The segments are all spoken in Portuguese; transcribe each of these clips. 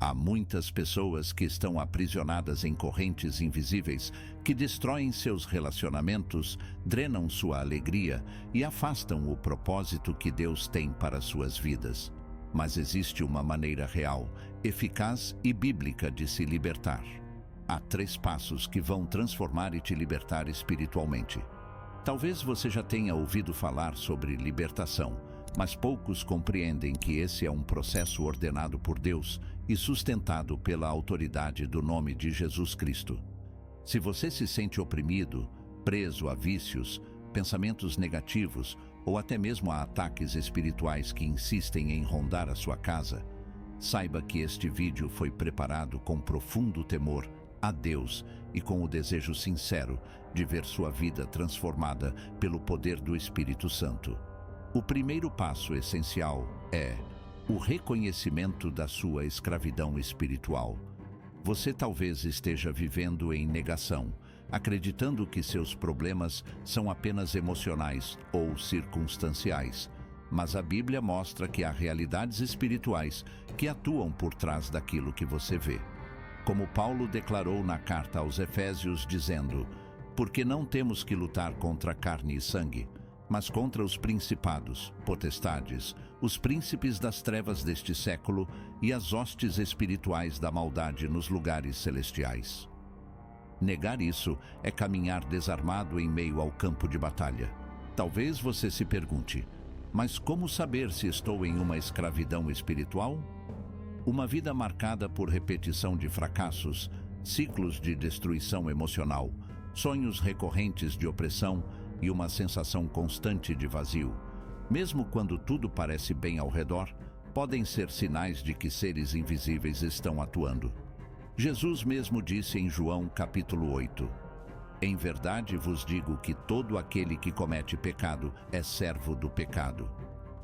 Há muitas pessoas que estão aprisionadas em correntes invisíveis que destroem seus relacionamentos, drenam sua alegria e afastam o propósito que Deus tem para suas vidas. Mas existe uma maneira real, eficaz e bíblica de se libertar. Há 3 passos que vão transformar e te libertar espiritualmente. Talvez você já tenha ouvido falar sobre libertação, mas poucos compreendem que esse é um processo ordenado por Deus e sustentado pela autoridade do nome de Jesus Cristo. Se você se sente oprimido, preso a vícios, pensamentos negativos ou até mesmo a ataques espirituais que insistem em rondar a sua casa, saiba que este vídeo foi preparado com profundo temor a Deus e com o desejo sincero de ver sua vida transformada pelo poder do Espírito Santo. O primeiro passo essencial é o reconhecimento da sua escravidão espiritual. Você talvez esteja vivendo em negação, acreditando que seus problemas são apenas emocionais ou circunstanciais, mas a Bíblia mostra que há realidades espirituais que atuam por trás daquilo que você vê. Como Paulo declarou na carta aos Efésios, dizendo: porque não temos que lutar contra carne e sangue, mas contra os principados, potestades, os príncipes das trevas deste século e as hostes espirituais da maldade nos lugares celestiais. Negar isso é caminhar desarmado em meio ao campo de batalha. Talvez você se pergunte: mas como saber se estou em uma escravidão espiritual? Uma vida marcada por repetição de fracassos, ciclos de destruição emocional, sonhos recorrentes de opressão e uma sensação constante de vazio, mesmo quando tudo parece bem ao redor, podem ser sinais de que seres invisíveis estão atuando. Jesus mesmo disse em João capítulo 8: em verdade vos digo que todo aquele que comete pecado é servo do pecado.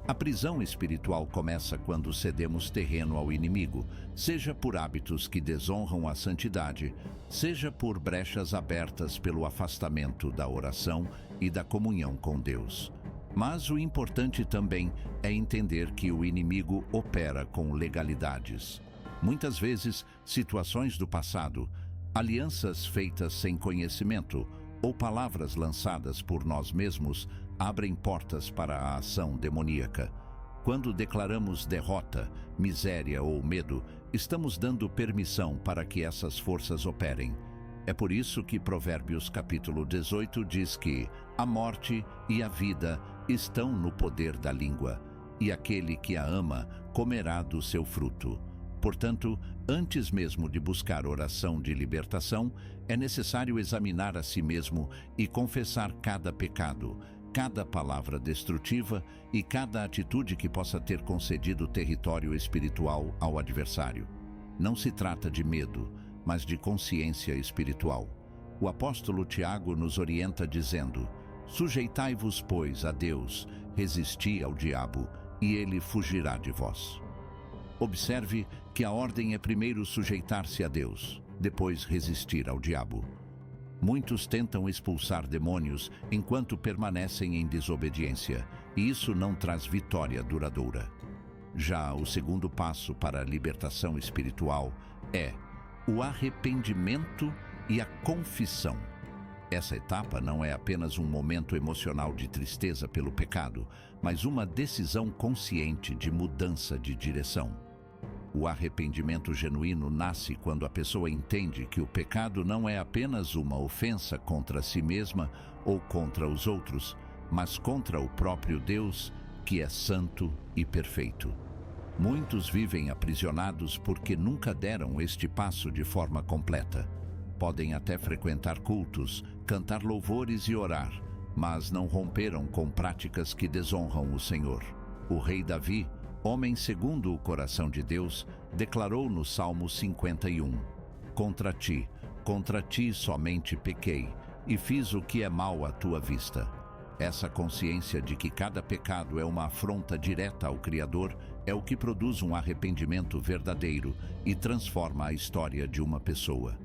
A prisão espiritual começa quando cedemos terreno ao inimigo, seja por hábitos que desonram a santidade, seja por brechas abertas pelo afastamento da oração e da comunhão com Deus. Mas o importante também é entender que o inimigo opera com legalidades. Muitas vezes, situações do passado, alianças feitas sem conhecimento ou palavras lançadas por nós mesmos abrem portas para a ação demoníaca. Quando declaramos derrota, miséria ou medo, estamos dando permissão para que essas forças operem. É por isso que Provérbios capítulo 18 diz que a morte e a vida estão no poder da língua, e aquele que a ama comerá do seu fruto. Portanto, antes mesmo de buscar oração de libertação, é necessário examinar a si mesmo e confessar cada pecado, cada palavra destrutiva e cada atitude que possa ter concedido território espiritual ao adversário. Não se trata de medo, mas de consciência espiritual. O apóstolo Tiago nos orienta dizendo: sujeitai-vos, pois, a Deus, resisti ao diabo, e ele fugirá de vós. Observe que a ordem é primeiro sujeitar-se a Deus, depois resistir ao diabo. Muitos tentam expulsar demônios enquanto permanecem em desobediência, e isso não traz vitória duradoura. Já o segundo passo para a libertação espiritual é o arrependimento e a confissão. Essa etapa não é apenas um momento emocional de tristeza pelo pecado, mas uma decisão consciente de mudança de direção. O arrependimento genuíno nasce quando a pessoa entende que o pecado não é apenas uma ofensa contra si mesma ou contra os outros, mas contra o próprio Deus, que é santo e perfeito. Muitos vivem aprisionados porque nunca deram este passo de forma completa. Podem até frequentar cultos, cantar louvores e orar, mas não romperam com práticas que desonram o Senhor. O rei Davi, homem segundo o coração de Deus, declarou no Salmo 51: contra ti somente pequei, e fiz o que é mal à tua vista. Essa consciência de que cada pecado é uma afronta direta ao Criador é o que produz um arrependimento verdadeiro e transforma a história de uma pessoa.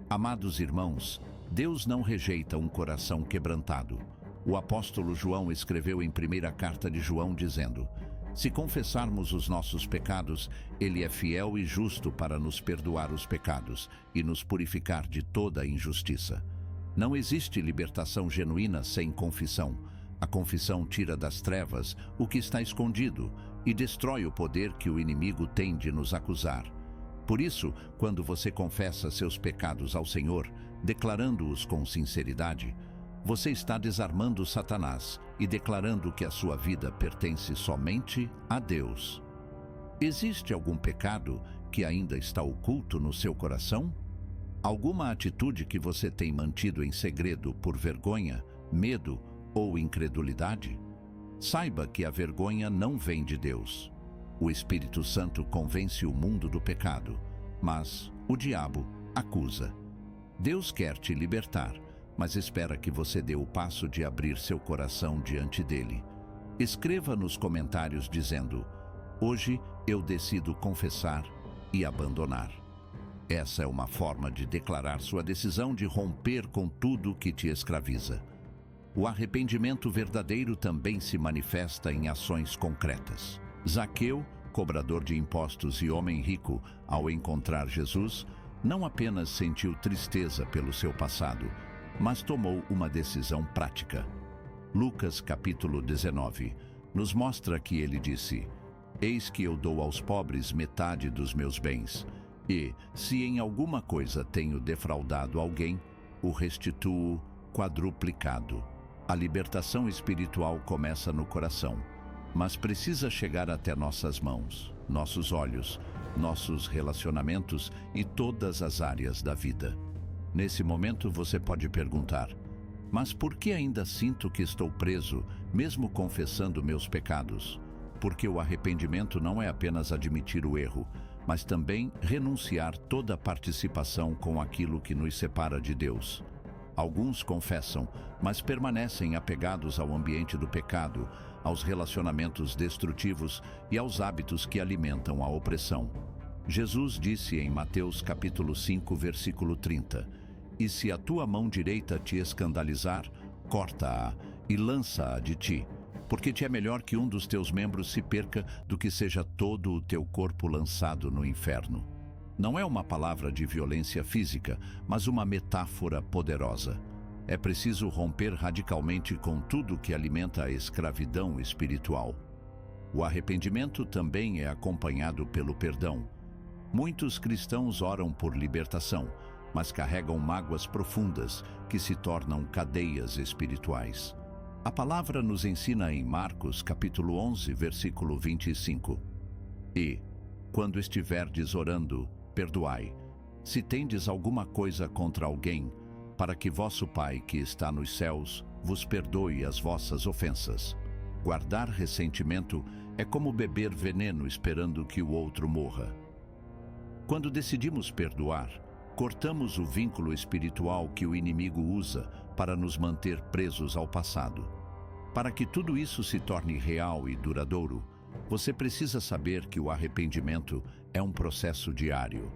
Amados irmãos, Deus não rejeita um coração quebrantado. O apóstolo João escreveu em primeira carta de João dizendo: Se confessarmos os nossos pecados, Ele é fiel e justo para nos perdoar os pecados e nos purificar de toda a injustiça. Não existe libertação genuína sem confissão. A confissão tira das trevas o que está escondido e destrói o poder que o inimigo tem de nos acusar. Por isso, quando você confessa seus pecados ao Senhor, declarando-os com sinceridade, você está desarmando Satanás e declarando que a sua vida pertence somente a Deus. Existe algum pecado que ainda está oculto no seu coração? Alguma atitude que você tem mantido em segredo por vergonha, medo ou incredulidade? Saiba que a vergonha não vem de Deus. O Espírito Santo convence o mundo do pecado, mas o diabo acusa. Deus quer te libertar, mas espera que você dê o passo de abrir seu coração diante dele. Escreva nos comentários dizendo: hoje eu decido confessar e abandonar. Essa é uma forma de declarar sua decisão de romper com tudo que te escraviza. O arrependimento verdadeiro também se manifesta em ações concretas. Zaqueu, cobrador de impostos e homem rico, ao encontrar Jesus, não apenas sentiu tristeza pelo seu passado, mas tomou uma decisão prática. Lucas capítulo 19 nos mostra que ele disse: eis que eu dou aos pobres metade dos meus bens, e, se em alguma coisa tenho defraudado alguém, o restituo quadruplicado. A libertação espiritual começa no coração, mas precisa chegar até nossas mãos, nossos olhos, nossos relacionamentos e todas as áreas da vida. Nesse momento você pode perguntar: mas por que ainda sinto que estou preso, mesmo confessando meus pecados? Porque o arrependimento não é apenas admitir o erro, mas também renunciar toda participação com aquilo que nos separa de Deus. Alguns confessam, mas permanecem apegados ao ambiente do pecado, aos relacionamentos destrutivos e aos hábitos que alimentam a opressão. Jesus disse em Mateus capítulo 5, versículo 30: e se a tua mão direita te escandalizar, corta-a e lança-a de ti, porque te é melhor que um dos teus membros se perca do que seja todo o teu corpo lançado no inferno. Não é uma palavra de violência física, mas uma metáfora poderosa. É preciso romper radicalmente com tudo que alimenta a escravidão espiritual. O arrependimento também é acompanhado pelo perdão. Muitos cristãos oram por libertação, mas carregam mágoas profundas que se tornam cadeias espirituais. A palavra nos ensina em Marcos capítulo 11, versículo 25. E, quando estiverdes orando, perdoai, se tendes alguma coisa contra alguém, para que vosso Pai que está nos céus vos perdoe as vossas ofensas. Guardar ressentimento é como beber veneno esperando que o outro morra. Quando decidimos perdoar, cortamos o vínculo espiritual que o inimigo usa para nos manter presos ao passado. Para que tudo isso se torne real e duradouro, você precisa saber que o arrependimento é um processo diário.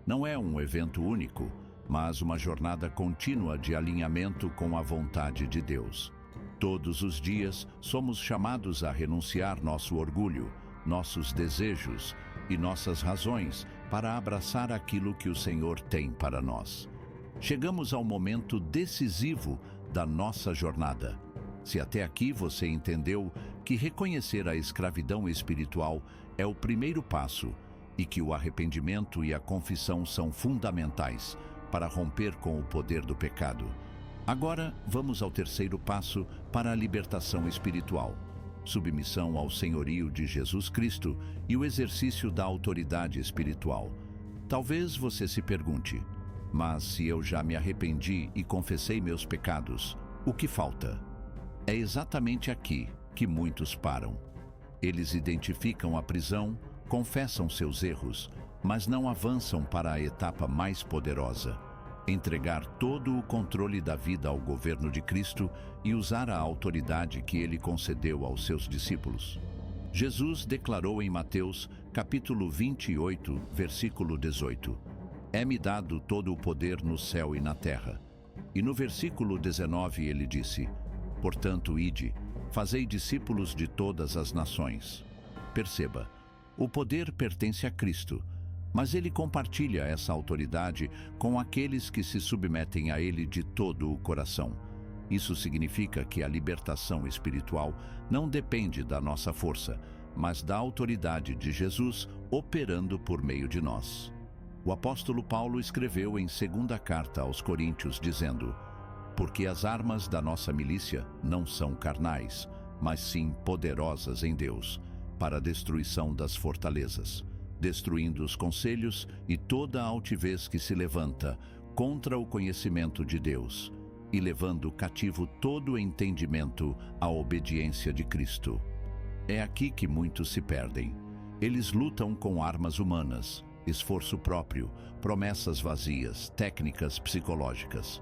Não é um evento único, mas uma jornada contínua de alinhamento com a vontade de Deus. Todos os dias somos chamados a renunciar nosso orgulho, nossos desejos e nossas razões para abraçar aquilo que o Senhor tem para nós. Chegamos ao momento decisivo da nossa jornada. Se até aqui você entendeu que reconhecer a escravidão espiritual é o primeiro passo e que o arrependimento e a confissão são fundamentais para romper com o poder do pecado, agora vamos ao terceiro passo para a libertação espiritual: submissão ao senhorio de Jesus Cristo e o exercício da autoridade espiritual. Talvez você se pergunte: mas se eu já me arrependi e confessei meus pecados, o que falta? É exatamente aqui que muitos param. Eles identificam a prisão, confessam seus erros, mas não avançam para a etapa mais poderosa: entregar todo o controle da vida ao governo de Cristo e usar a autoridade que ele concedeu aos seus discípulos. Jesus declarou em Mateus, capítulo 28, versículo 18: é-me dado todo o poder no céu e na terra. E no versículo 19 ele disse: portanto, ide, fazei discípulos de todas as nações. Perceba, o poder pertence a Cristo, mas ele compartilha essa autoridade com aqueles que se submetem a ele de todo o coração. Isso significa que a libertação espiritual não depende da nossa força, mas da autoridade de Jesus operando por meio de nós. O apóstolo Paulo escreveu em 2ª carta aos Coríntios dizendo: porque as armas da nossa milícia não são carnais, mas sim poderosas em Deus, para a destruição das fortalezas, destruindo os conselhos e toda a altivez que se levanta contra o conhecimento de Deus, e levando cativo todo o entendimento à obediência de Cristo. É aqui que muitos se perdem. Eles lutam com armas humanas, esforço próprio, promessas vazias, técnicas psicológicas.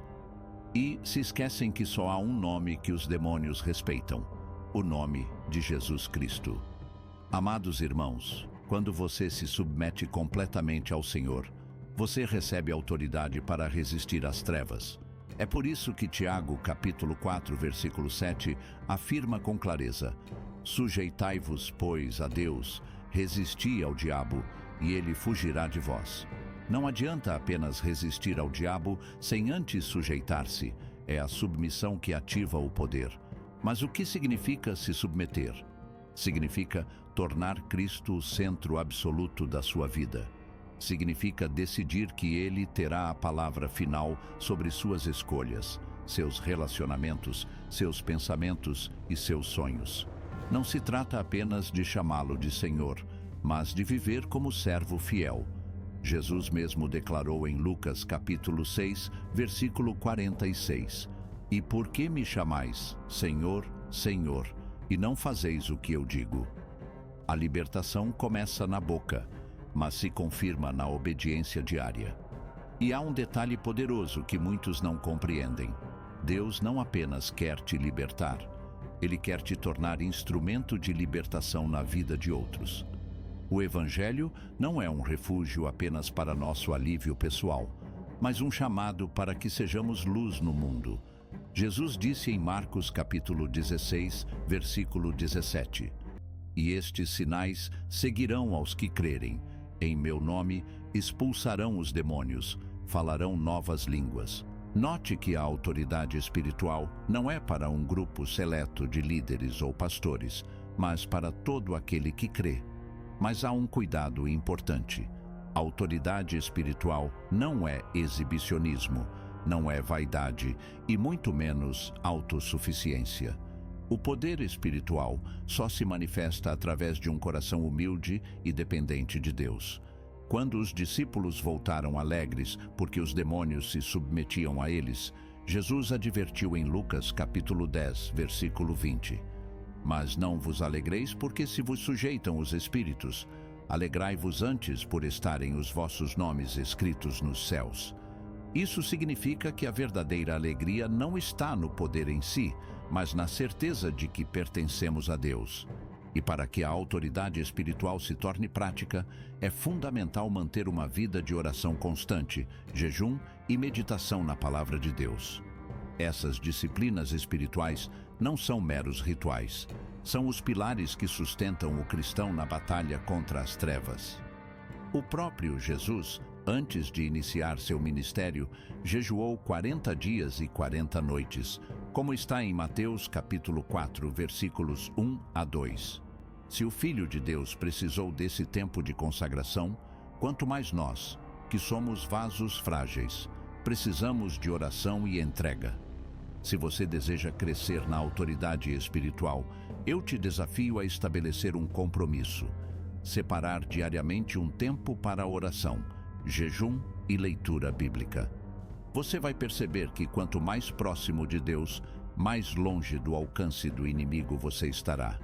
E se esquecem que só há um nome que os demônios respeitam: o nome de Jesus Cristo. Amados irmãos, quando você se submete completamente ao Senhor, você recebe autoridade para resistir às trevas. É por isso que Tiago, capítulo 4, versículo 7, afirma com clareza: sujeitai-vos, pois, a Deus, resisti ao diabo, e ele fugirá de vós. Não adianta apenas resistir ao diabo sem antes sujeitar-se. É a submissão que ativa o poder. Mas o que significa se submeter? Significa tornar Cristo o centro absoluto da sua vida. Significa decidir que Ele terá a palavra final sobre suas escolhas, seus relacionamentos, seus pensamentos e seus sonhos. Não se trata apenas de chamá-lo de Senhor, mas de viver como servo fiel. Jesus mesmo declarou em Lucas capítulo 6, versículo 46: e por que me chamais Senhor, Senhor, e não fazeis o que eu digo? A libertação começa na boca, mas se confirma na obediência diária. E há um detalhe poderoso que muitos não compreendem. Deus não apenas quer te libertar, Ele quer te tornar instrumento de libertação na vida de outros. O Evangelho não é um refúgio apenas para nosso alívio pessoal, mas um chamado para que sejamos luz no mundo. Jesus disse em Marcos capítulo 16, versículo 17: e estes sinais seguirão aos que crerem. Em meu nome expulsarão os demônios, falarão novas línguas. Note que a autoridade espiritual não é para um grupo seleto de líderes ou pastores, mas para todo aquele que crê. Mas há um cuidado importante. A autoridade espiritual não é exibicionismo, não é vaidade e muito menos autossuficiência. O poder espiritual só se manifesta através de um coração humilde e dependente de Deus. Quando os discípulos voltaram alegres porque os demônios se submetiam a eles, Jesus advertiu em Lucas capítulo 10, versículo 20: mas não vos alegreis porque se vos sujeitam os espíritos. Alegrai-vos antes por estarem os vossos nomes escritos nos céus. Isso significa que a verdadeira alegria não está no poder em si, mas na certeza de que pertencemos a Deus. E para que a autoridade espiritual se torne prática, é fundamental manter uma vida de oração constante, jejum e meditação na palavra de Deus. Essas disciplinas espirituais não são meros rituais. São os pilares que sustentam o cristão na batalha contra as trevas. O próprio Jesus, antes de iniciar seu ministério, jejuou 40 dias e 40 noites, como está em Mateus capítulo 4, versículos 1 a 2. Se o Filho de Deus precisou desse tempo de consagração, quanto mais nós, que somos vasos frágeis, precisamos de oração e entrega. Se você deseja crescer na autoridade espiritual, eu te desafio a estabelecer um compromisso. Separar diariamente um tempo para a oração, jejum e leitura bíblica. Você vai perceber que quanto mais próximo de Deus, mais longe do alcance do inimigo você estará.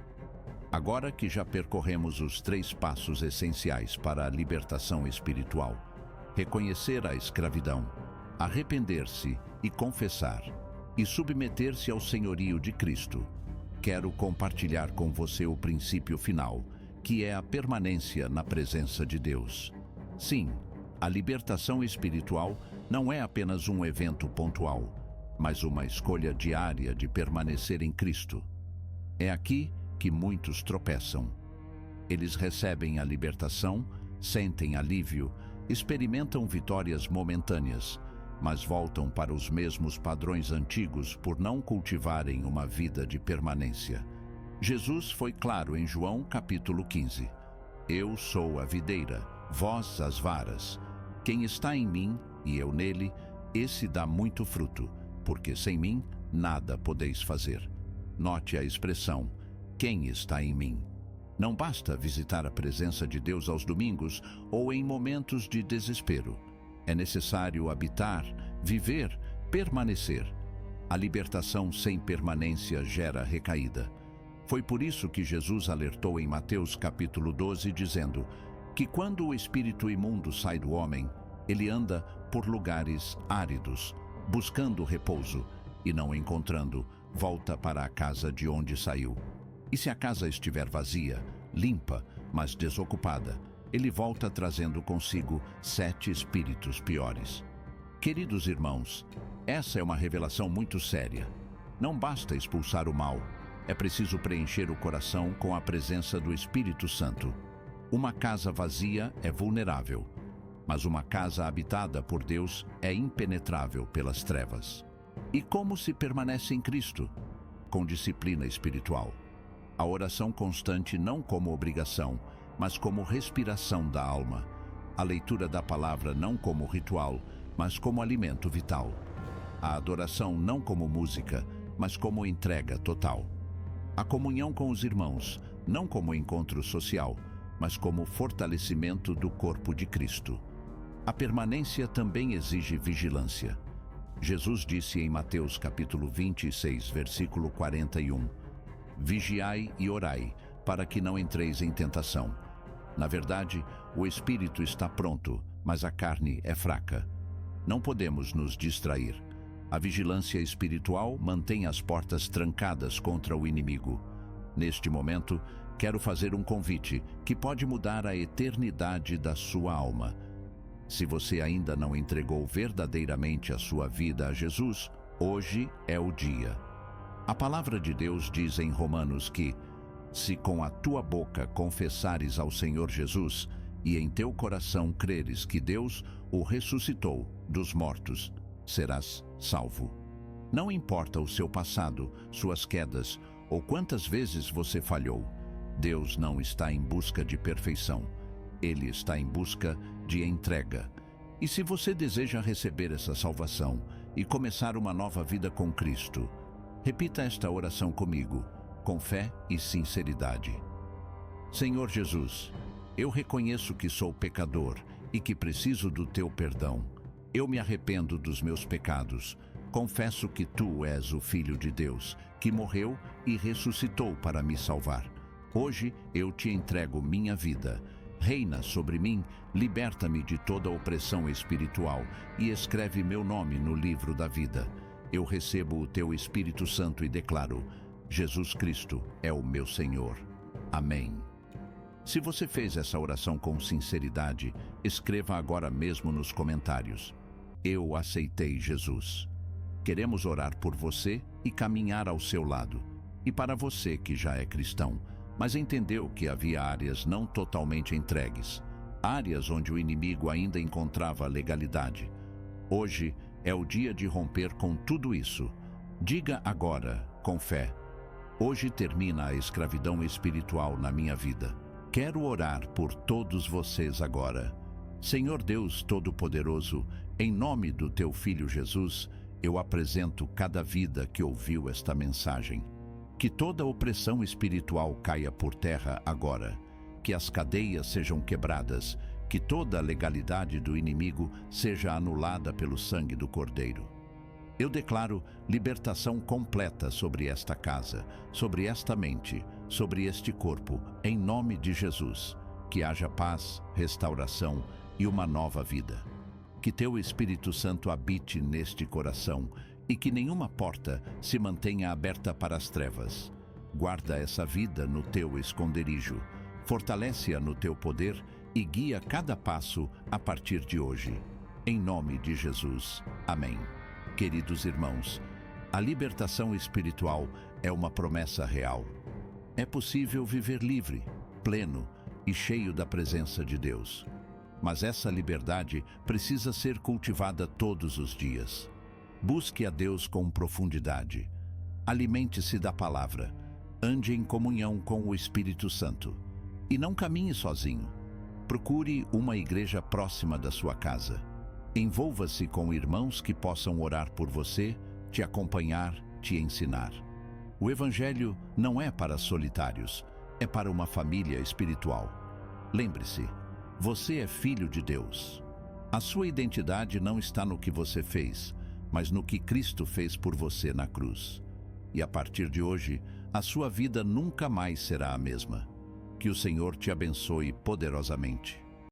Agora que já percorremos os 3 passos essenciais para a libertação espiritual: reconhecer a escravidão, arrepender-se e confessar, e submeter-se ao senhorio de Cristo, quero compartilhar com você o princípio final, que é a permanência na presença de Deus. Sim, a libertação espiritual não é apenas um evento pontual, mas uma escolha diária de permanecer em Cristo. É aqui que muitos tropeçam. Eles recebem a libertação, sentem alívio, experimentam vitórias momentâneas, mas voltam para os mesmos padrões antigos por não cultivarem uma vida de permanência. Jesus foi claro em João capítulo 15. Eu sou a videira, vós as varas. Quem está em mim e eu nele, esse dá muito fruto, porque sem mim nada podeis fazer. Note a expressão, quem está em mim. Não basta visitar a presença de Deus aos domingos ou em momentos de desespero. É necessário habitar, viver, permanecer. A libertação sem permanência gera recaída. Foi por isso que Jesus alertou em Mateus capítulo 12, dizendo que quando o espírito imundo sai do homem, ele anda por lugares áridos, buscando repouso, e não encontrando, volta para a casa de onde saiu. E se a casa estiver vazia, limpa, mas desocupada, ele volta trazendo consigo 7 espíritos piores. Queridos irmãos, essa é uma revelação muito séria. Não basta expulsar o mal, é preciso preencher o coração com a presença do Espírito Santo. Uma casa vazia é vulnerável, mas uma casa habitada por Deus é impenetrável pelas trevas. E como se permanece em Cristo? Com disciplina espiritual. A oração constante não como obrigação, mas como respiração da alma. A leitura da palavra não como ritual, mas como alimento vital. A adoração não como música, mas como entrega total. A comunhão com os irmãos, não como encontro social, mas como fortalecimento do corpo de Cristo. A permanência também exige vigilância. Jesus disse em Mateus capítulo 26, versículo 41, Vigiai e orai, para que não entreis em tentação. Na verdade, o espírito está pronto, mas a carne é fraca. Não podemos nos distrair. A vigilância espiritual mantém as portas trancadas contra o inimigo. Neste momento, quero fazer um convite que pode mudar a eternidade da sua alma. Se você ainda não entregou verdadeiramente a sua vida a Jesus, hoje é o dia. A palavra de Deus diz em Romanos que, se com a tua boca confessares ao Senhor Jesus e em teu coração creres que Deus o ressuscitou dos mortos, serás salvo. Não importa o seu passado, suas quedas ou quantas vezes você falhou, Deus não está em busca de perfeição. Ele está em busca de entrega. E se você deseja receber essa salvação e começar uma nova vida com Cristo, repita esta oração comigo, com fé e sinceridade. Senhor Jesus, eu reconheço que sou pecador e que preciso do teu perdão. Eu me arrependo dos meus pecados. Confesso que tu és o Filho de Deus, que morreu e ressuscitou para me salvar. Hoje eu te entrego minha vida. Reina sobre mim, liberta-me de toda opressão espiritual e escreve meu nome no livro da vida. Eu recebo o teu Espírito Santo e declaro, Jesus Cristo é o meu Senhor. Amém. Se você fez essa oração com sinceridade, escreva agora mesmo nos comentários. Eu aceitei Jesus. Queremos orar por você e caminhar ao seu lado. E para você que já é cristão, mas entendeu que havia áreas não totalmente entregues, áreas onde o inimigo ainda encontrava legalidade. Hoje é o dia de romper com tudo isso. Diga agora, com fé, hoje termina a escravidão espiritual na minha vida. Quero orar por todos vocês agora. Senhor Deus Todo-Poderoso, em nome do teu Filho Jesus, eu apresento cada vida que ouviu esta mensagem. Que toda opressão espiritual caia por terra agora, que as cadeias sejam quebradas, que toda a legalidade do inimigo seja anulada pelo sangue do Cordeiro. Eu declaro libertação completa sobre esta casa, sobre esta mente, sobre este corpo, em nome de Jesus. Que haja paz, restauração e uma nova vida. Que teu Espírito Santo habite neste coração e que nenhuma porta se mantenha aberta para as trevas. Guarda essa vida no teu esconderijo, fortalece-a no teu poder e guia cada passo a partir de hoje. Em nome de Jesus. Amém. Queridos irmãos, a libertação espiritual é uma promessa real. É possível viver livre, pleno, e cheio da presença de Deus. Mas essa liberdade precisa ser cultivada todos os dias. Busque a Deus com profundidade. Alimente-se da palavra. Ande em comunhão com o Espírito Santo. E não caminhe sozinho. Procure uma igreja próxima da sua casa. Envolva-se com irmãos que possam orar por você, te acompanhar, te ensinar. O Evangelho não é para solitários, é para uma família espiritual. Lembre-se, você é filho de Deus. A sua identidade não está no que você fez, mas no que Cristo fez por você na cruz. E a partir de hoje, a sua vida nunca mais será a mesma. Que o Senhor te abençoe poderosamente.